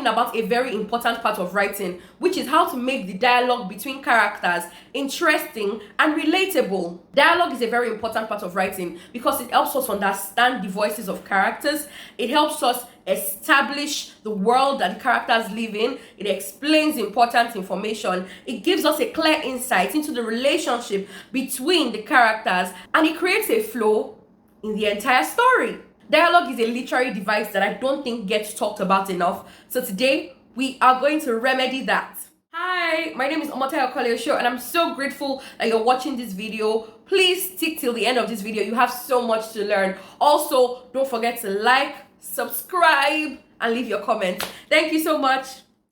talking about a very important part of writing, which is how to make the dialogue between characters interesting and relatable. Dialogue is a very important part of writing because it helps us understand the voices of characters. It helps us establish the world that the characters live in. It explains important information. It gives us a clear insight into the relationship between the characters, and it creates a flow in the entire story. Dialogue is a literary device that I don't think gets talked about enough. So today, we are going to remedy that. Hi, my name is Omotayo, and I'm so grateful that you're watching this video. Please stick till the end of this video. You have so much to learn. Also, don't forget to like, subscribe, and leave your comments. Thank you so much.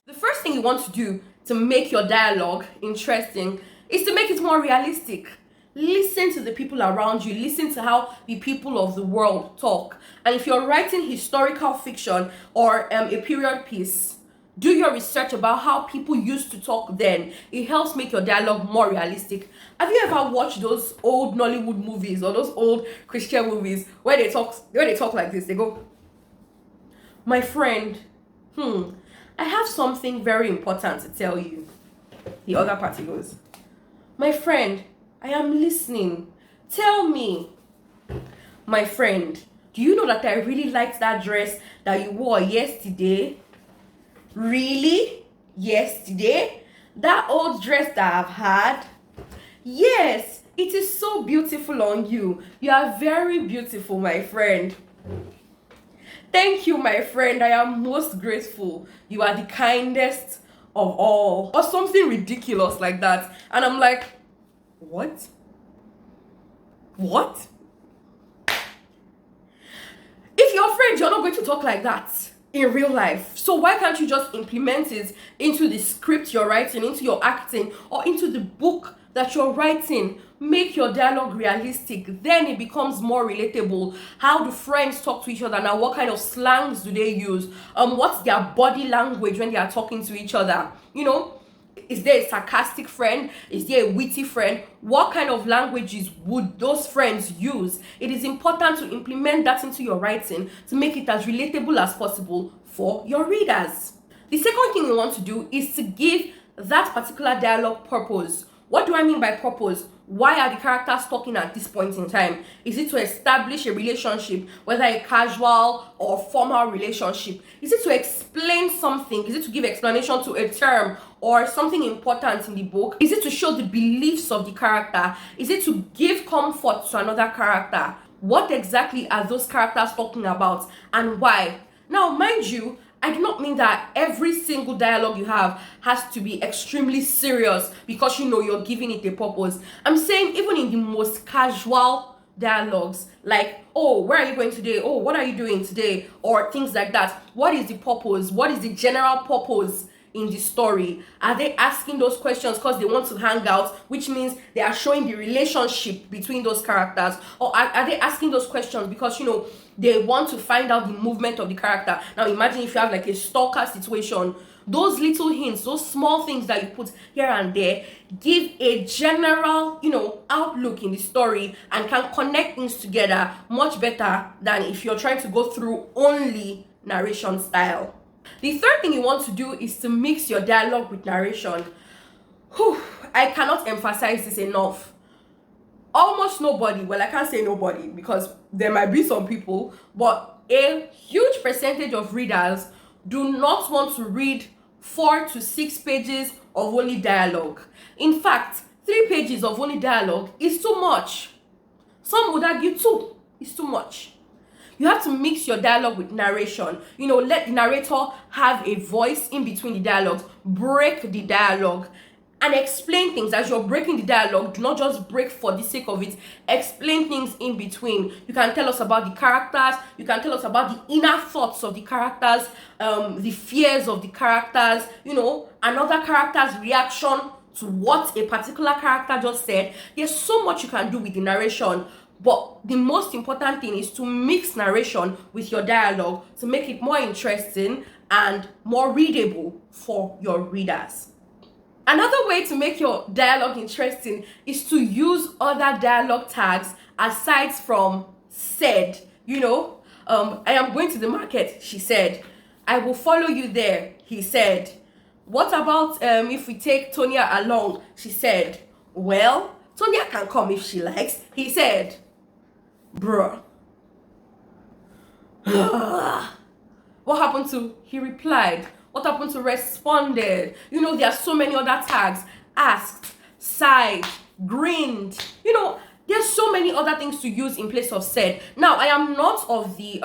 The first thing you want to do to make your dialogue interesting is to make it more realistic. Listen to the people around you. Listen to how the people of the world talk. And if you're writing historical fiction or a period piece, do your research about how people used to talk then. It helps make your dialogue more realistic. Have you ever watched those old Nollywood movies or those old Christian movies where they talk like this? They go, "My friend, I have something very important to tell you." The other party goes, "My friend, I am listening. Tell me." "My friend, do you know that I really liked that dress that you wore yesterday?" "Really? Yesterday? That old dress that I've had?" "Yes, it is so beautiful on you. You are very beautiful, my friend." "Thank you, my friend. I am most grateful. You are the kindest of all." Or something ridiculous like that. And I'm like, What? If you're friends, you're not going to talk like that in real life. So why can't you just implement it into the script you're writing, into your acting, or into the book that you're writing? Make your dialogue realistic. Then it becomes more relatable. How do friends talk to each other now? What kind of slangs do they use? What's their body language when they are talking to each other? Is there a sarcastic friend? Is there a witty friend? What kind of languages would those friends use? It is important to implement that into your writing to make it as relatable as possible for your readers. The second thing you want to do is to give that particular dialogue purpose. What do I mean by purpose? Why are the characters talking at this point in time? Is it to establish a relationship, whether a casual or formal relationship? Is it to explain something? Is it to give explanation to a term or something important in the book? Is it to show the beliefs of the character? Is it to give comfort to another character? What exactly are those characters talking about and why? Now, mind you, I do not mean that every single dialogue you have has to be extremely serious because you're giving it a purpose. I'm saying even in the most casual dialogues, like, "Oh, where are you going today? Oh, what are you doing today?" Or things like that. What is the purpose? What is the general purpose in the story? Are they asking those questions because they want to hang out, which means they are showing the relationship between those characters? Or are they asking those questions because they want to find out the movement of the character? Now imagine if you have like a stalker situation. Those little hints, those small things that you put here and there give a general outlook in the story and can connect things together much better than if you're trying to go through only narration style. The third thing you want to do is to mix your dialogue with narration. I cannot emphasize this enough. Almost nobody, well, I can't say nobody because there might be some people, but a huge percentage of readers do not want to read 4 to 6 pages of only dialogue. In fact, 3 pages of only dialogue is too much. Some would argue 2 is too much. You have to mix your dialogue with narration. Let the narrator have a voice in between the dialogues. Break the dialogue and explain things as you're breaking the dialogue. Do not just break for the sake of it. Explain things in between. You can tell us about the characters. You can tell us about the inner thoughts of the characters, the fears of the characters, another character's reaction to what a particular character just said. There's so much you can do with the narration. But the most important thing is to mix narration with your dialogue to make it more interesting and more readable for your readers. Another way to make your dialogue interesting is to use other dialogue tags aside from said. I am going to the market, she said. I will follow you there, he said. What about if we take Tonya along? She said. Well, Tonya can come if she likes, he said. Bruh. What happened to he replied? What happened to responded? You know, there are so many other tags. Asked, sighed, grinned. You know, there's so many other things to use in place of said. Now, I am not of the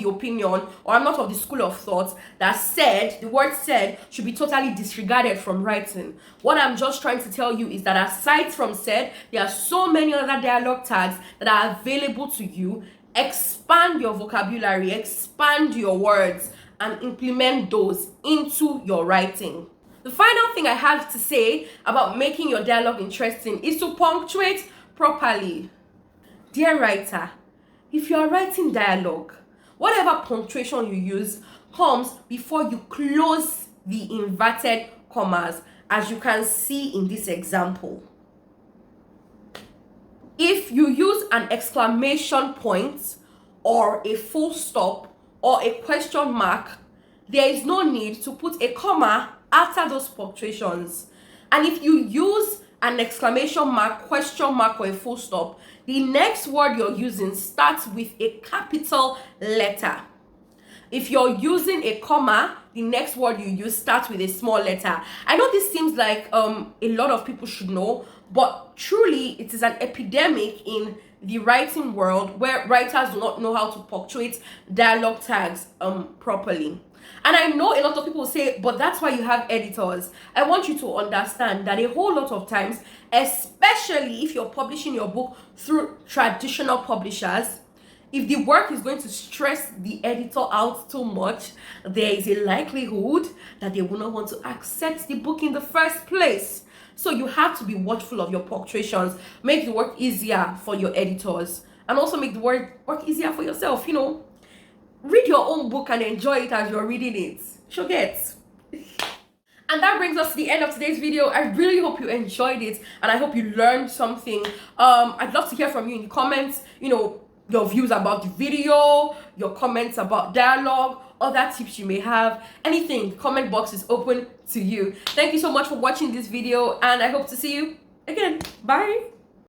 opinion, or I'm not of the school of thought that said, the word said, should be totally disregarded from writing. What I'm just trying to tell you is that aside from said, there are so many other dialogue tags that are available to you. Expand your vocabulary, expand your words, and implement those into your writing. The final thing I have to say about making your dialogue interesting is to punctuate properly. Dear writer, if you are writing dialogue, whatever punctuation you use comes before you close the inverted commas, as you can see in this example. If you use an exclamation point or a full stop or a question mark, there is no need to put a comma after those punctuations. And if you use an exclamation mark, question mark, or a full stop, the next word you're using starts with a capital letter. If you're using a comma, the next word you use starts with a small letter. I know this seems like a lot of people should know, but truly it is an epidemic in the writing world where writers do not know how to punctuate dialogue tags properly. And I know a lot of people say, but that's why you have editors. I want you to understand that a whole lot of times, especially if you're publishing your book through traditional publishers, if the work is going to stress the editor out too much, there is a likelihood that they will not want to accept the book in the first place. So you have to be watchful of your punctuations. Make the work easier for your editors, and also make the work easier for yourself. You know, read your own book and enjoy it as you're reading it. Sure gets. And that brings us to the end of today's video. I really hope you enjoyed it, and I hope you learned something. I'd love to hear from you in the comments. You know, your views about the video, your comments about dialogue, other tips you may have, anything. Comment box is open to you. Thank you so much for watching this video, and I hope to see you again. Bye.